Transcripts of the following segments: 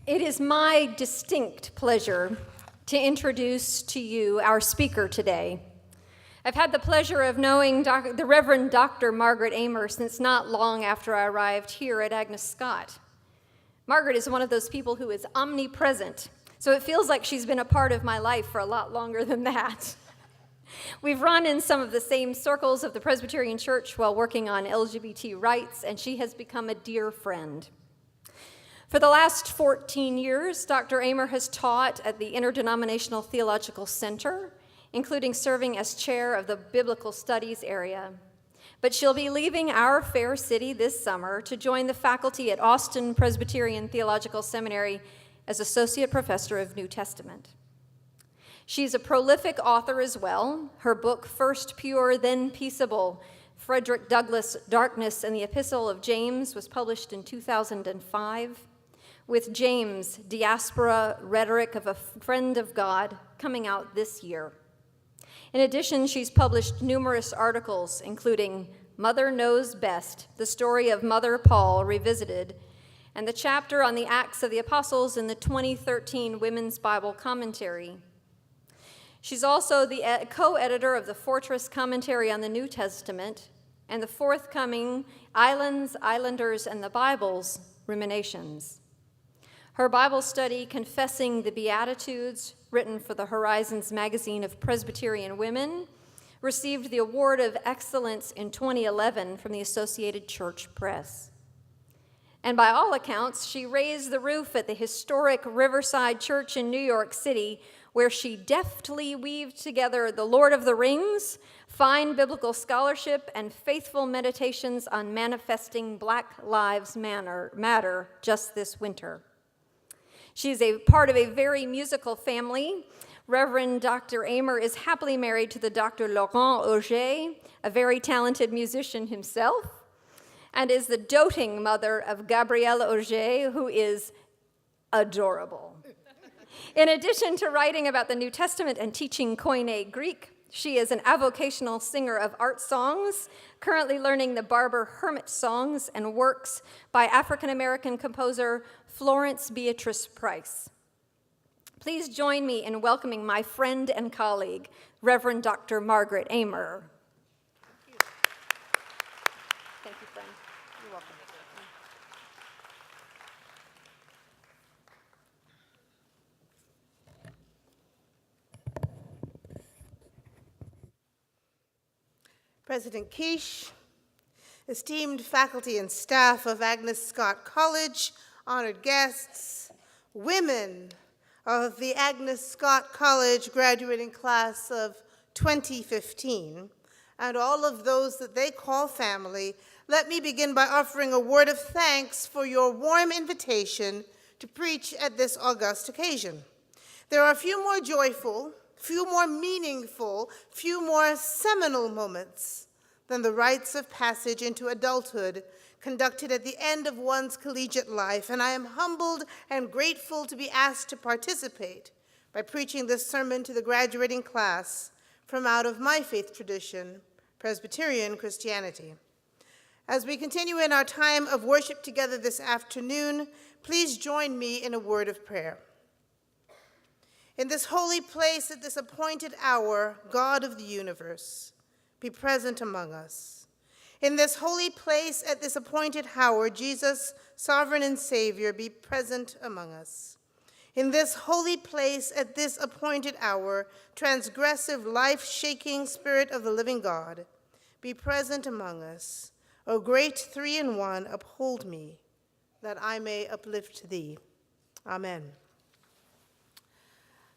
It is my distinct pleasure to introduce to you our speaker today. I've had the pleasure of knowing the Reverend Dr. Margaret Aymer since not long after I arrived here at Agnes Scott. Margaret is one of those people who is omnipresent, so it feels like she's been a part of my life for a lot longer than that. We've run in some of the same circles of the Presbyterian Church while working on LGBT rights, and she has become a dear friend. For the last 14 years, Dr. Aymer has taught at the Interdenominational Theological Center, including serving as chair of the Biblical Studies area. But she'll be leaving our fair city this summer to join the faculty at Austin Presbyterian Theological Seminary as Associate Professor of New Testament. She's a prolific author as well. Her book, First Pure, Then Peaceable, Frederick Douglass' Darkness and the Epistle of James, was published in 2005, with James, Diaspora, Rhetoric of a Friend of God, coming out this year. In addition, she's published numerous articles, including Mother Knows Best, the story of Mother Paul revisited, and the chapter on the Acts of the Apostles in the 2013 Women's Bible Commentary. She's also the co-editor of the Fortress Commentary on the New Testament and the forthcoming Islands, Islanders, and the Bible's Ruminations. Her Bible study, Confessing the Beatitudes, written for the Horizons magazine of Presbyterian women, received the Award of Excellence in 2011 from the Associated Church Press. And by all accounts, she raised the roof at the historic Riverside Church in New York City, where she deftly weaved together the Lord of the Rings, fine biblical scholarship, and faithful meditations on manifesting Black Lives Matter just this winter. She's a part of a very musical family. Reverend Dr. Aymer is happily married to the Dr. Laurent Auger, a very talented musician himself, and is the doting mother of Gabrielle Auger, who is adorable. In addition to writing about the New Testament and teaching Koine Greek, she is an avocational singer of art songs, currently learning the Barber Hermit songs and works by African-American composer Florence Beatrice Price. Please join me in welcoming my friend and colleague, Reverend Dr. Margaret Aymer. Thank you. Thank you, friend. You're welcome. President Quiche, esteemed faculty and staff of Agnes Scott College, honored guests, women of the Agnes Scott College graduating class of 2015, and all of those that they call family, let me begin by offering a word of thanks for your warm invitation to preach at this august occasion. There are few more joyful, few more meaningful, few more seminal moments than the rites of passage into adulthood conducted at the end of one's collegiate life, and I am humbled and grateful to be asked to participate by preaching this sermon to the graduating class from out of my faith tradition, Presbyterian Christianity. As we continue in our time of worship together this afternoon, please join me in a word of prayer. In this holy place at this appointed hour, God of the universe, be present among us. In this holy place at this appointed hour, Jesus, sovereign and Savior, be present among us. In this holy place at this appointed hour, transgressive, life-shaking Spirit of the living God, be present among us. O great three-in-one, uphold me, that I may uplift thee. Amen.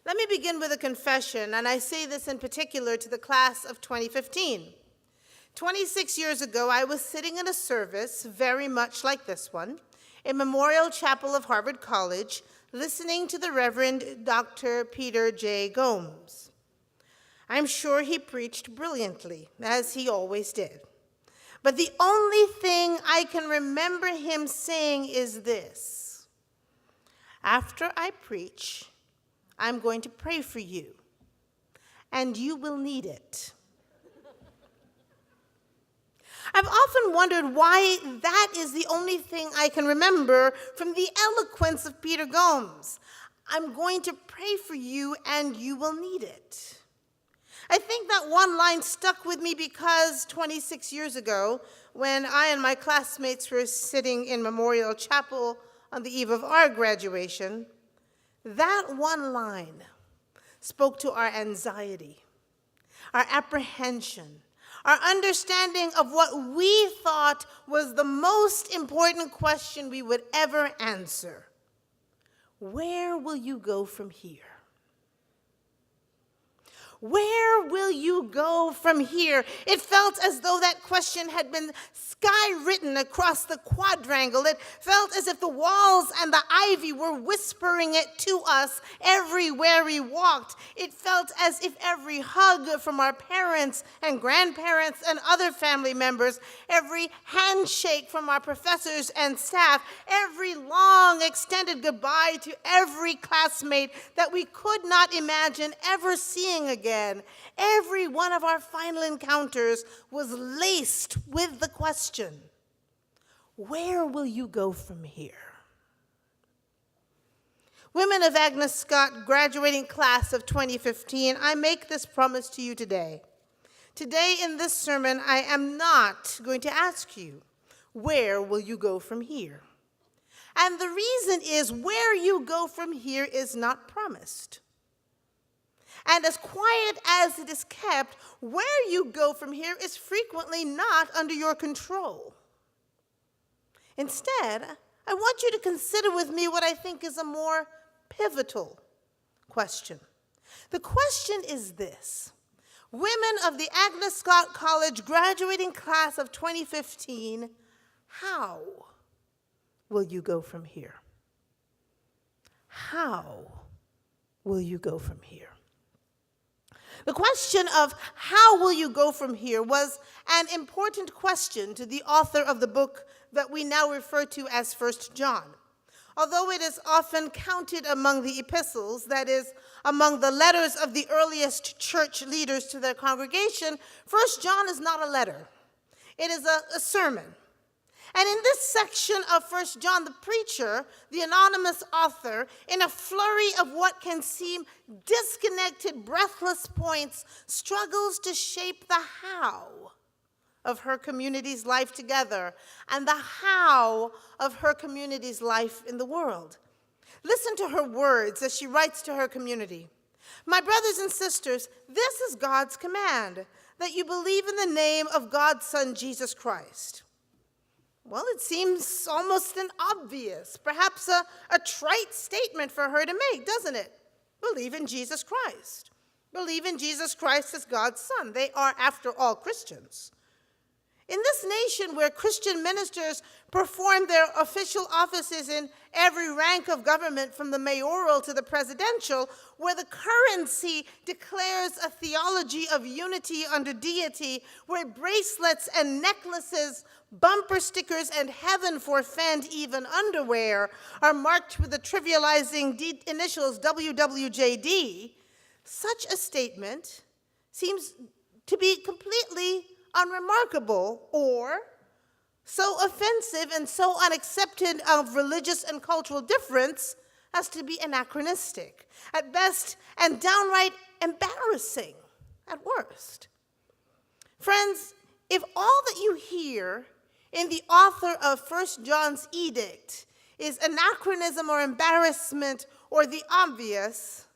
Let me begin with a confession, and I say this in particular to the class of 2015. 26 years ago, I was sitting in a service very much like this one, in Memorial Chapel of Harvard College, listening to the Reverend Dr. Peter J. Gomes. I'm sure he preached brilliantly, as he always did. But the only thing I can remember him saying is this: after I preach, I'm going to pray for you, and you will need it. I've often wondered why that is the only thing I can remember from the eloquence of Peter Gomes. I'm going to pray for you and you will need it. I think that one line stuck with me because 26 years ago, when I and my classmates were sitting in Memorial Chapel on the eve of our graduation, that one line spoke to our anxiety, our apprehension, our understanding of what we thought was the most important question we would ever answer. Where will you go from here? Where will you go from here? It felt as though that question had been skywritten across the quadrangle. It felt as if the walls and the ivy were whispering it to us everywhere we walked. It felt as if every hug from our parents and grandparents and other family members, every handshake from our professors and staff, every long extended goodbye to every classmate that we could not imagine ever seeing again, every one of our final encounters was laced with the question, where will you go from here? Women of Agnes Scott graduating class of 2015, I make this promise to you today. Today in this sermon, I am not going to ask you, where will you go from here? And the reason is, where you go from here is not promised. And as quiet as it is kept, where you go from here is frequently not under your control. Instead, I want you to consider with me what I think is a more pivotal question. The question is this: women of the Agnes Scott College graduating class of 2015, how will you go from here? How will you go from here? The question of how will you go from here was an important question to the author of the book that we now refer to as 1 John. Although it is often counted among the epistles, that is, among the letters of the earliest church leaders to their congregation, 1 John is not a letter. It is a sermon. And in this section of 1 John, the preacher, the anonymous author, in a flurry of what can seem disconnected, breathless points, struggles to shape the how of her community's life together and the how of her community's life in the world. Listen to her words as she writes to her community. My brothers and sisters, this is God's command, that you believe in the name of God's Son, Jesus Christ. Well, it seems almost an obvious, perhaps a trite statement for her to make, doesn't it? Believe in Jesus Christ. Believe in Jesus Christ as God's Son. They are, after all, Christians. In this nation where Christian ministers perform their official offices in every rank of government, from the mayoral to the presidential, where the currency declares a theology of unity under deity, where bracelets and necklaces, bumper stickers, and heaven forfend even underwear are marked with the trivializing initials WWJD, such a statement seems to be completely unremarkable or so offensive and so unaccepted of religious and cultural difference as to be anachronistic at best and downright embarrassing at worst. Friends, if all that you hear in the author of 1 John's edict is anachronism or embarrassment or the obvious,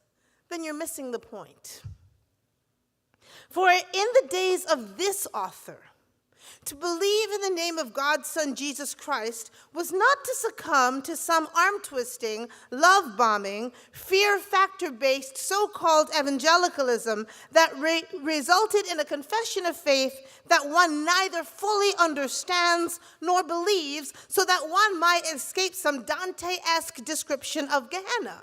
then you're missing the point. For in the days of this author, to believe in the name of God's Son, Jesus Christ, was not to succumb to some arm-twisting, love-bombing, fear-factor-based so-called evangelicalism that resulted in a confession of faith that one neither fully understands nor believes, so that one might escape some Dante-esque description of Gehenna.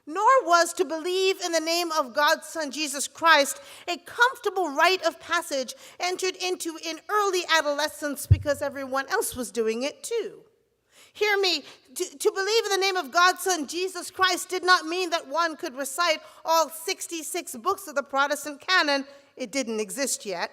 Nor was to believe in the name of God's Son, Jesus Christ, a comfortable rite of passage entered into in early adolescence because everyone else was doing it too. Hear me, to believe in the name of God's Son, Jesus Christ, did not mean that one could recite all 66 books of the Protestant canon. It didn't exist yet.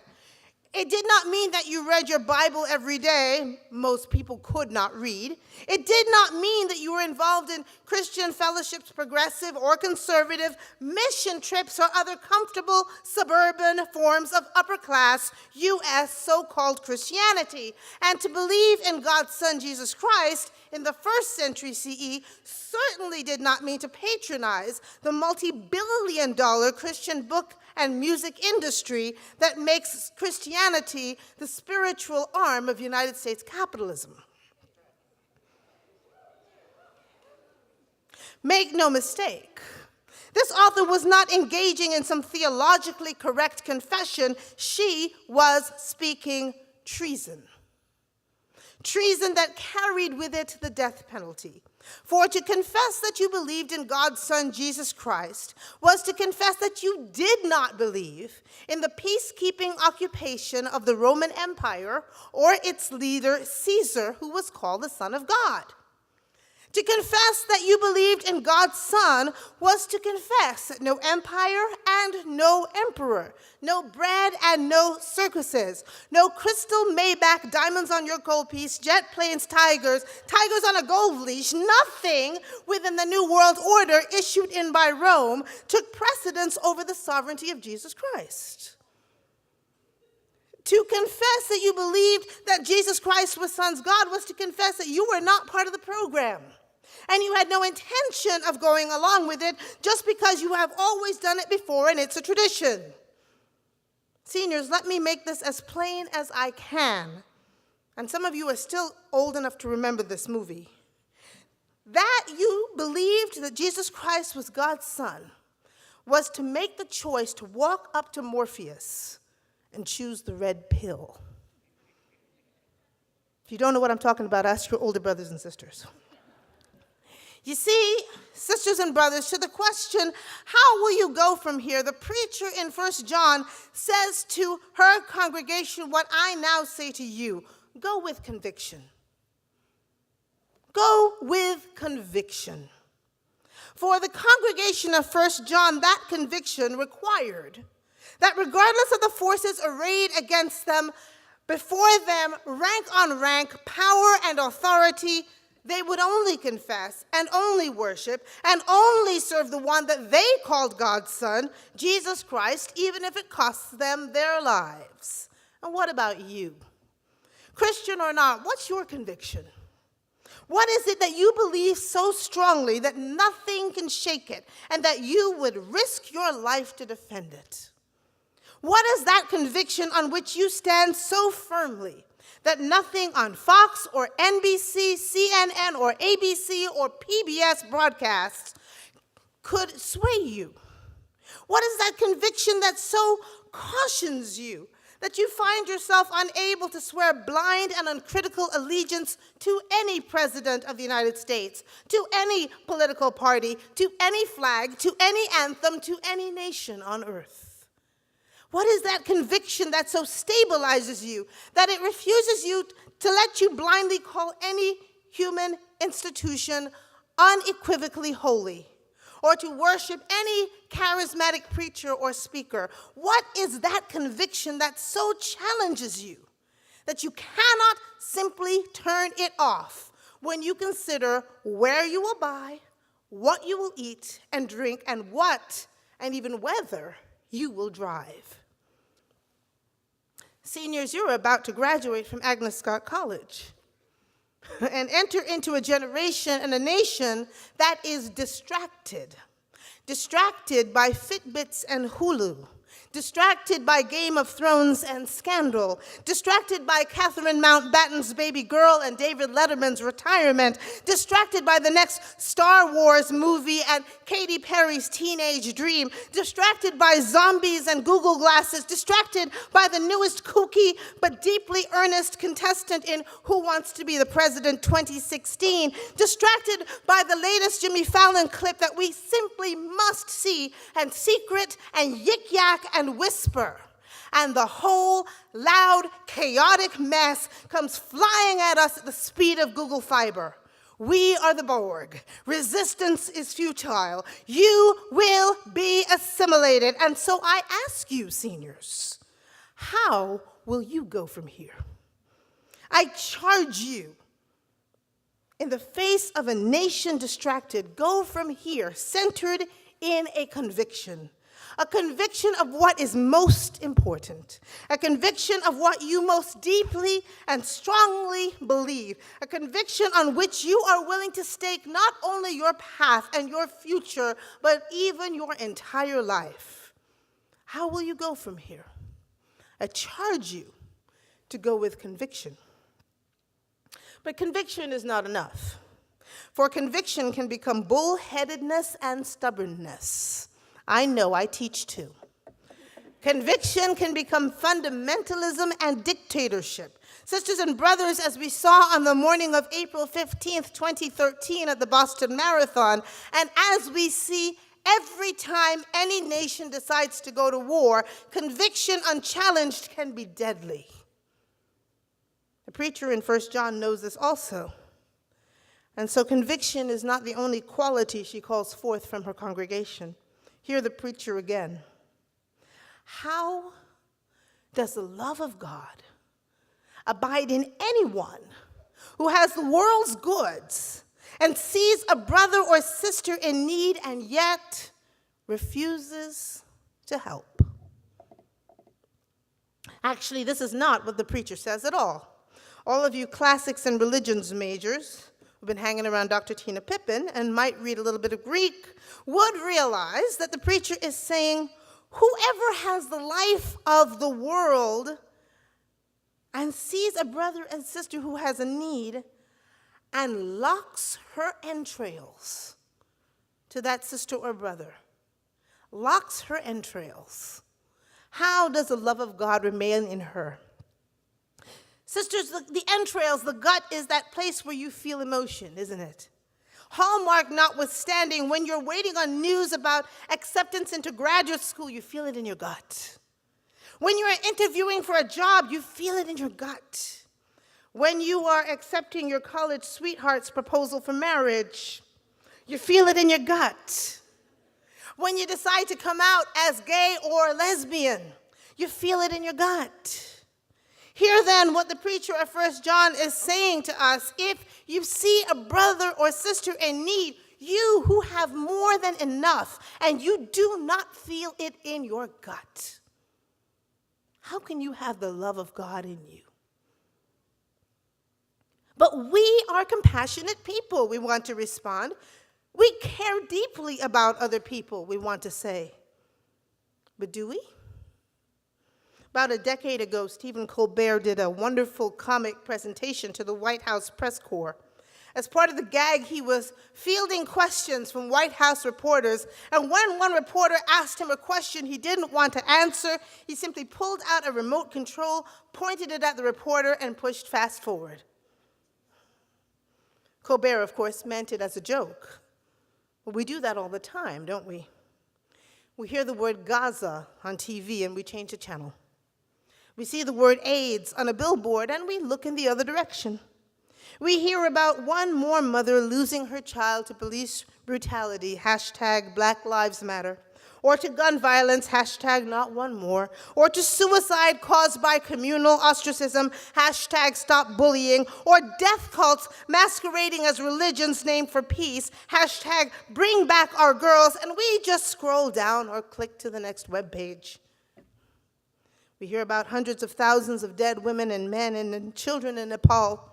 It did not mean that you read your Bible every day. Most people could not read. It did not mean that you were involved in Christian fellowships, progressive or conservative, mission trips, or other comfortable suburban forms of upper-class U.S. so-called Christianity. And to believe in God's Son, Jesus Christ, in the first century CE, certainly did not mean to patronize the multi-billion-dollar Christian book and music industry that makes Christianity the spiritual arm of United States capitalism. Make no mistake, this author was not engaging in some theologically correct confession. She was speaking treason. Treason that carried with it the death penalty. For to confess that you believed in God's Son, Jesus Christ, was to confess that you did not believe in the peacekeeping occupation of the Roman Empire or its leader, Caesar, who was called the Son of God. To confess that you believed in God's Son was to confess that no empire and no emperor, no bread and no circuses, no crystal Maybach diamonds on your gold piece, jet planes, tigers on a gold leash, nothing within the New World Order issued in by Rome took precedence over the sovereignty of Jesus Christ. To confess that you believed that Jesus Christ was Son of God was to confess that you were not part of the program. And you had no intention of going along with it just because you have always done it before and it's a tradition. Seniors, let me make this as plain as I can. And some of you are still old enough to remember this movie. That you believed that Jesus Christ was God's Son was to make the choice to walk up to Morpheus and choose the red pill. If you don't know what I'm talking about, ask your older brothers and sisters. You see, sisters and brothers, to the question, how will you go from here? The preacher in 1 John says to her congregation what I now say to you. Go with conviction. Go with conviction. For the congregation of 1 John, that conviction required that regardless of the forces arrayed against them, before them, rank on rank, power and authority, they would only confess and only worship and only serve the one that they called God's Son, Jesus Christ, even if it costs them their lives. And what about you? Christian or not, what's your conviction? What is it that you believe so strongly that nothing can shake it and that you would risk your life to defend it? What is that conviction on which you stand so firmly that nothing on Fox or NBC, CNN or ABC or PBS broadcasts could sway you? What is that conviction that so cautions you that you find yourself unable to swear blind and uncritical allegiance to any president of the United States, to any political party, to any flag, to any anthem, to any nation on earth? What is that conviction that so stabilizes you that it refuses you to let you blindly call any human institution unequivocally holy, or to worship any charismatic preacher or speaker? What is that conviction that so challenges you that you cannot simply turn it off when you consider where you will buy, what you will eat and drink, and what, and even whether, you will drive? Seniors, you're about to graduate from Agnes College and enter into a generation and a nation that is distracted by Fitbits and Hulu, distracted by Game of Thrones and scandal, distracted by Catherine Mountbatten's baby girl and David Letterman's retirement, distracted by the next Star Wars movie and Katy Perry's teenage dream, distracted by zombies and Google Glasses, distracted by the newest kooky but deeply earnest contestant in Who Wants to Be the President 2016, distracted by the latest Jimmy Fallon clip that we simply must see, and secret and yik-yak and whisper, and the whole loud, chaotic mess comes flying at us at the speed of Google Fiber. We are the Borg. Resistance is futile. You will be assimilated. And so I ask you, seniors, how will you go from here? I charge you, in the face of a nation distracted, go from here centered in a conviction of what is most important, a conviction of what you most deeply and strongly believe, a conviction on which you are willing to stake not only your path and your future, but even your entire life. How will you go from here? I charge you to go with conviction. But conviction is not enough, for conviction can become bullheadedness and stubbornness. I know, I teach too. Conviction can become fundamentalism and dictatorship. Sisters and brothers, as we saw on the morning of April 15th, 2013 at the Boston Marathon, and as we see every time any nation decides to go to war, conviction unchallenged can be deadly. The preacher in 1 John knows this also. And so conviction is not the only quality she calls forth from her congregation. Hear the preacher again. How does the love of God abide in anyone who has the world's goods and sees a brother or sister in need and yet refuses to help? Actually, this is not what the preacher says at all. All of you classics and religions majors who've been hanging around Dr. Tina Pippin and might read a little bit of Greek would realize that the preacher is saying, whoever has the life of the world and sees a brother and sister who has a need and locks her entrails to that sister or brother, locks her entrails, how does the love of God remain in her? Sisters, the entrails, the gut, is that place where you feel emotion, isn't it? Hallmark notwithstanding, when you're waiting on news about acceptance into graduate school, you feel it in your gut. When you're interviewing for a job, you feel it in your gut. When you are accepting your college sweetheart's proposal for marriage, you feel it in your gut. When you decide to come out as gay or lesbian, you feel it in your gut. Hear then what the preacher of 1 John is saying to us. If you see a brother or sister in need, you who have more than enough, and you do not feel it in your gut, how can you have the love of God in you? But we are compassionate people, we want to respond. We care deeply about other people, we want to say. But do we? About a decade ago, Stephen Colbert did a wonderful comic presentation to the White House press corps. As part of the gag, he was fielding questions from White House reporters, and when one reporter asked him a question he didn't want to answer, he simply pulled out a remote control, pointed it at the reporter, and pushed fast forward. Colbert, of course, meant it as a joke. But we do that all the time, don't we? We hear the word Gaza on TV and we change the channel. We see the word AIDS on a billboard and we look in the other direction. We hear about one more mother losing her child to police brutality, hashtag Black Lives Matter, or to gun violence, hashtag Not One More, or to suicide caused by communal ostracism, hashtag Stop Bullying, or death cults masquerading as religions named for peace, hashtag Bring Back Our Girls, and we just scroll down or click to the next webpage. We hear about hundreds of thousands of dead women and men and children in Nepal,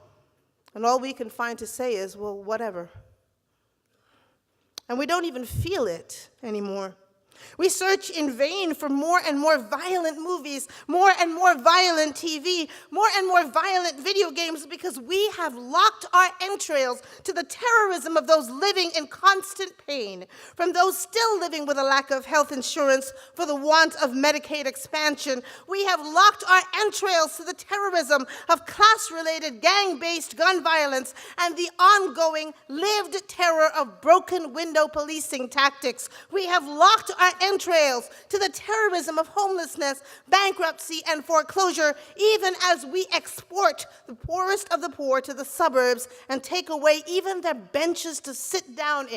and all we can find to say is, well, whatever. And we don't even feel it anymore. We search in vain for more and more violent movies, more and more violent TV, more and more violent video games, because we have locked our entrails to the terrorism of those living in constant pain, from those still living with a lack of health insurance for the want of Medicaid expansion. We have locked our entrails to the terrorism of class-related, gang-based gun violence and the ongoing lived terror of broken window policing tactics. We have locked our entrails to the terrorism of homelessness, bankruptcy, and foreclosure, even as we export the poorest of the poor to the suburbs and take away even their benches to sit down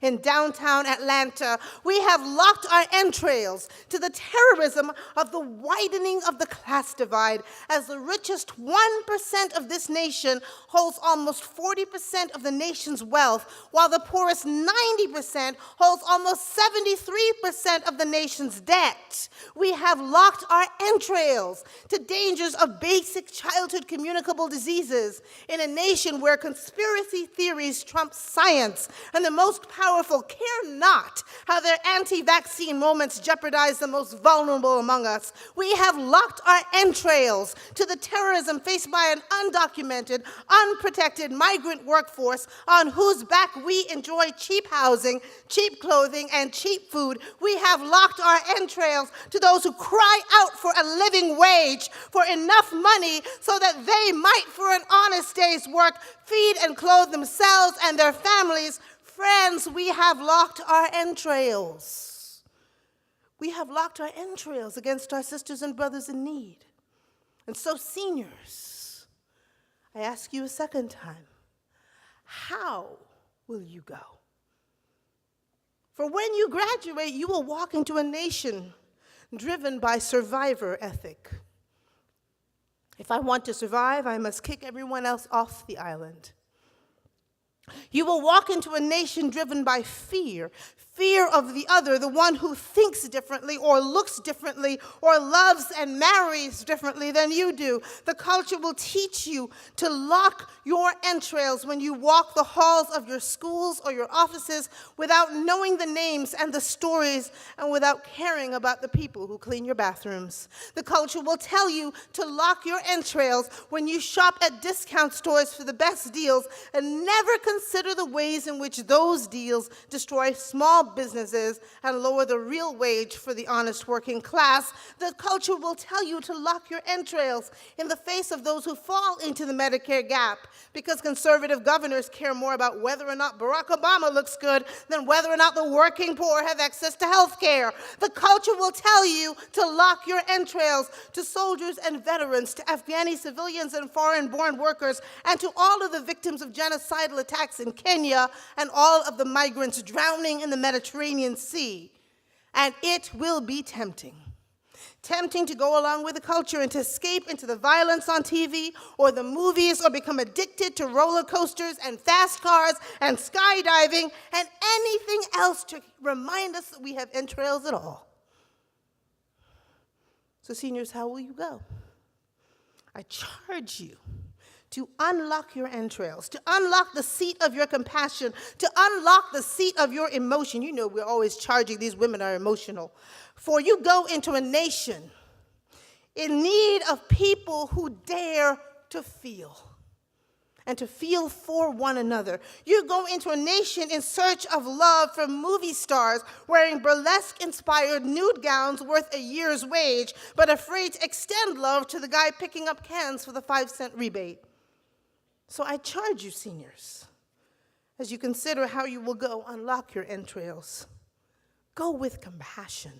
in downtown Atlanta. We have locked our entrails to the terrorism of the widening of the class divide, as the richest 1% of this nation holds almost 40% of the nation's wealth, while the poorest 90% holds almost 73% of the nation's debt. We have locked our entrails to dangers of basic childhood communicable diseases in a nation where conspiracy theories trump science, and the most powerful care not how their anti-vaccine moments jeopardize the most vulnerable among us. We have locked our entrails to the terrorism faced by an undocumented, unprotected migrant workforce on whose back we enjoy cheap housing, cheap clothing, and cheap food. We have locked our entrails to those who cry out for a living wage, for enough money so that they might, for an honest day's work, feed and clothe themselves and their families. Friends, we have locked our entrails. We have locked our entrails against our sisters and brothers in need. And so, seniors, I ask you a second time, how will you go? For when you graduate, you will walk into a nation driven by survivor ethic. If I want to survive, I must kick everyone else off the island. You will walk into a nation driven by fear, fear of the other, the one who thinks differently or looks differently or loves and marries differently than you do. The culture will teach you to lock your entrails when you walk the halls of your schools or your offices without knowing the names and the stories and without caring about the people who clean your bathrooms. The culture will tell you to lock your entrails when you shop at discount stores for the best deals and never consider the ways in which those deals destroy small businesses and lower the real wage for the honest working class. The culture will tell you to lock your entrails in the face of those who fall into the Medicare gap, because conservative governors care more about whether or not Barack Obama looks good than whether or not the working poor have access to health care. The culture will tell you to lock your entrails to soldiers and veterans, to Afghani civilians and foreign-born workers, and to all of the victims of genocidal attacks in Kenya and all of the migrants drowning in the Mediterranean Sea. And it will be tempting. Tempting to go along with the culture and to escape into the violence on TV or the movies, or become addicted to roller coasters and fast cars and skydiving and anything else to remind us that we have entrails at all. So seniors, how will you go? I charge you to unlock your entrails, to unlock the seat of your compassion, to unlock the seat of your emotion. You know we're always charging these women are emotional. For you go into a nation in need of people who dare to feel and to feel for one another. You go into a nation in search of love from movie stars wearing burlesque-inspired nude gowns worth a year's wage, but afraid to extend love to the guy picking up cans for the 5-cent rebate. So I charge you, seniors, as you consider how you will go unlock your entrails, go with compassion.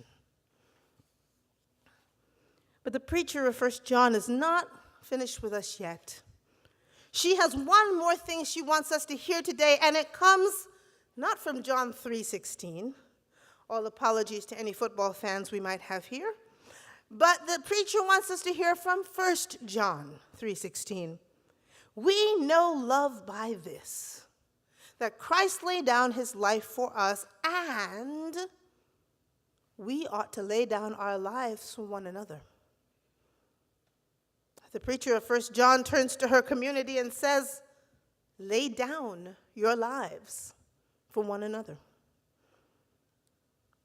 But the preacher of 1 John is not finished with us yet. She has one more thing she wants us to hear today, and it comes not from John 3:16, all apologies to any football fans we might have here, but the preacher wants us to hear from 1 John 3:16. We know love by this, that Christ laid down his life for us, and we ought to lay down our lives for one another. The preacher of 1 John turns to her community and says, lay down your lives for one another.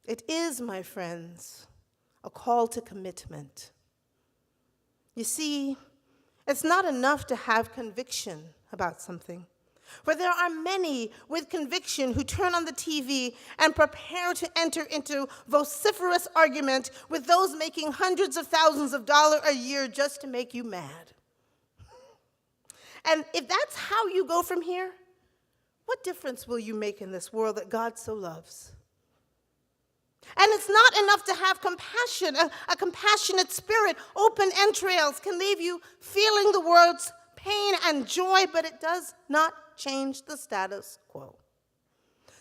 It is, my friends, a call to commitment. You see, it's not enough to have conviction about something. For there are many with conviction who turn on the TV and prepare to enter into vociferous argument with those making hundreds of thousands of dollars a year just to make you mad. And if that's how you go from here, what difference will you make in this world that God so loves? And it's not enough to have compassion. A compassionate spirit, open entrails can leave you feeling the world's pain and joy, but it does not change the status quo.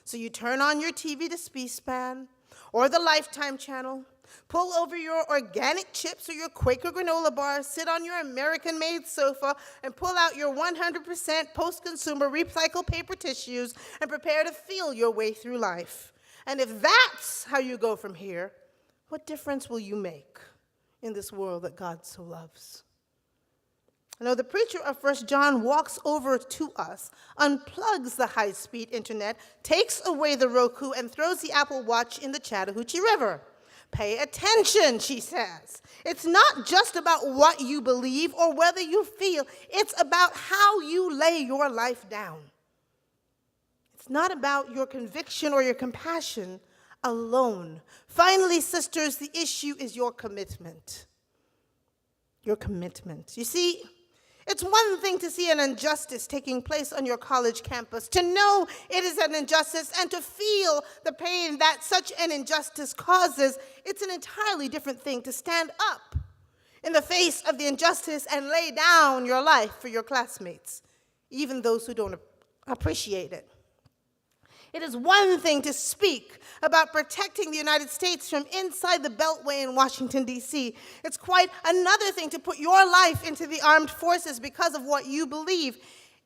So you turn on your TV to C-SPAN or the Lifetime channel, pull over your organic chips or your Quaker granola bar, sit on your American-made sofa, and pull out your 100% post-consumer recycled paper tissues and prepare to feel your way through life. And if that's how you go from here, what difference will you make in this world that God so loves? I know the preacher of 1 John walks over to us, unplugs the high-speed internet, takes away the Roku, and throws the Apple Watch in the Chattahoochee River. Pay attention, she says. It's not just about what you believe or whether you feel. It's about how you lay your life down. It's not about your conviction or your compassion alone. Finally, sisters, the issue is your commitment. Your commitment. You see, it's one thing to see an injustice taking place on your college campus, to know it is an injustice and to feel the pain that such an injustice causes. It's an entirely different thing to stand up in the face of the injustice and lay down your life for your classmates, even those who don't appreciate it. It is one thing to speak about protecting the United States from inside the Beltway in Washington, D.C. It's quite another thing to put your life into the armed forces because of what you believe.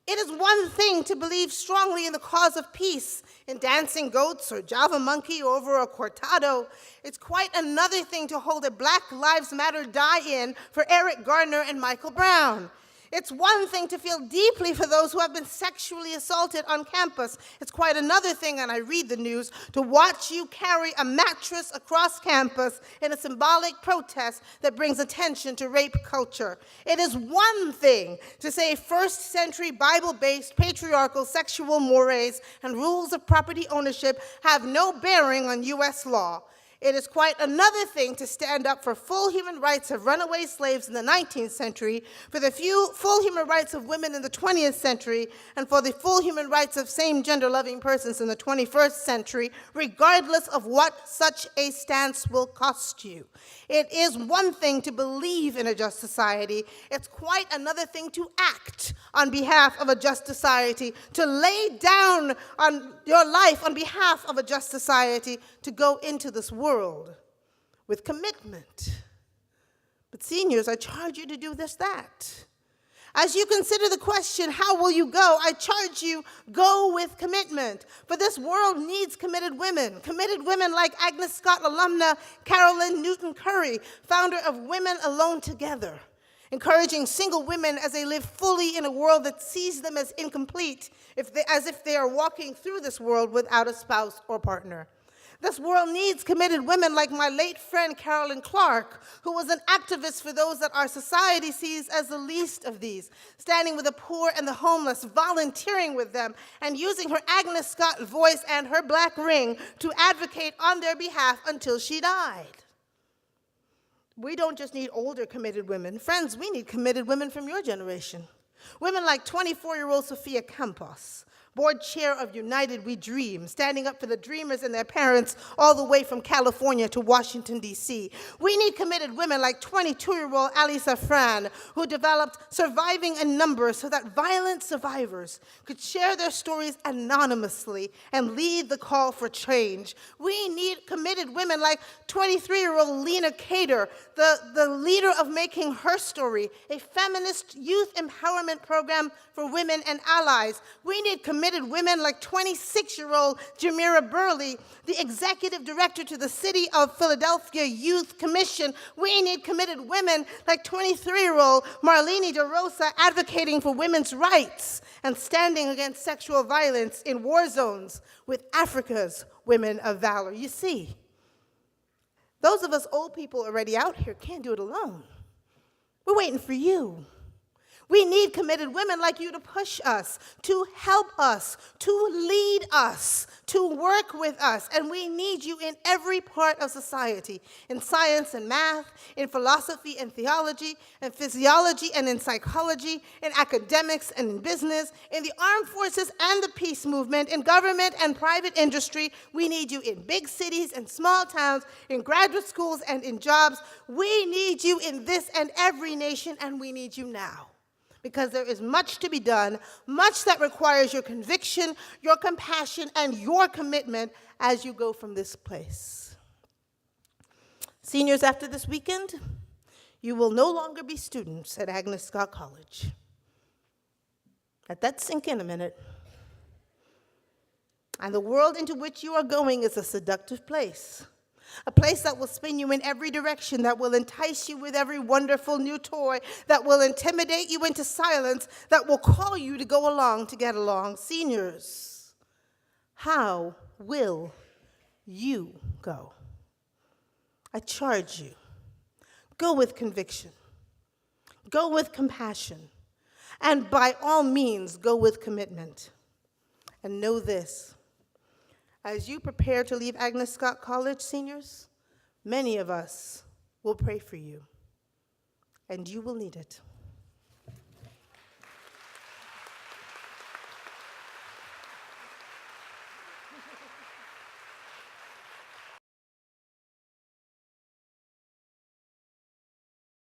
It is one thing to believe strongly in the cause of peace, in dancing goats or Java monkey over a cortado. It's quite another thing to hold a Black Lives Matter die-in for Eric Garner and Michael Brown. It's one thing to feel deeply for those who have been sexually assaulted on campus. It's quite another thing, and I read the news, to watch you carry a mattress across campus in a symbolic protest that brings attention to rape culture. It is one thing to say first century Bible-based patriarchal sexual mores and rules of property ownership have no bearing on U.S. law. It is quite another thing to stand up for full human rights of runaway slaves in the 19th century, for the full human rights of women in the 20th century, and for the full human rights of same-gender loving persons in the 21st century, regardless of what such a stance will cost you. It is one thing to believe in a just society. It's quite another thing to act on behalf of a just society, to lay down on your life on behalf of a just society, to go into this world with commitment. But seniors, I charge you to do that. As you consider the question, how will you go? I charge you, go with commitment. For this world needs committed women like Agnes Scott alumna Carolyn Newton Curry, founder of Women Alone Together, encouraging single women as they live fully in a world that sees them as incomplete, as if they are walking through this world without a spouse or partner. This world needs committed women like my late friend Carolyn Clark, who was an activist for those that our society sees as the least of these, standing with the poor and the homeless, volunteering with them, and using her Agnes Scott voice and her black ring to advocate on their behalf until she died. We don't just need older committed women. Friends, we need committed women from your generation. Women like 24-year-old Sophia Campos, board chair of United We Dream, standing up for the dreamers and their parents all the way from California to Washington, D.C. We need committed women like 22-year-old Ali Safran, who developed Surviving in Numbers so that violent survivors could share their stories anonymously and lead the call for change. We need committed women like 23-year-old Lena Cater, the leader of Making Her Story, a feminist youth empowerment program for women and allies. We need committed women like 26-year-old Jamira Burley, the executive director to the City of Philadelphia Youth Commission. We need committed women like 23-year-old Marlene DeRosa, advocating for women's rights and standing against sexual violence in war zones with Africa's women of valor. You see, those of us old people already out here can't do it alone. We're waiting for you. We need committed women like you to push us, to help us, to lead us, to work with us. And we need you in every part of society, in science and math, in philosophy and theology, in physiology and in psychology, in academics and in business, in the armed forces and the peace movement, in government and private industry. We need you in big cities and small towns, in graduate schools and in jobs. We need you in this and every nation, and we need you now. Because there is much to be done, much that requires your conviction, your compassion, and your commitment as you go from this place. Seniors, after this weekend, you will no longer be students at Agnes Scott College. Let that sink in a minute. And the world into which you are going is a seductive place. A place that will spin you in every direction, that will entice you with every wonderful new toy, that will intimidate you into silence, that will call you to go along to get along. Seniors, how will you go? I charge you. Go with conviction. Go with compassion. And by all means, go with commitment. And know this. As you prepare to leave Agnes Scott College, seniors, many of us will pray for you, and you will need it.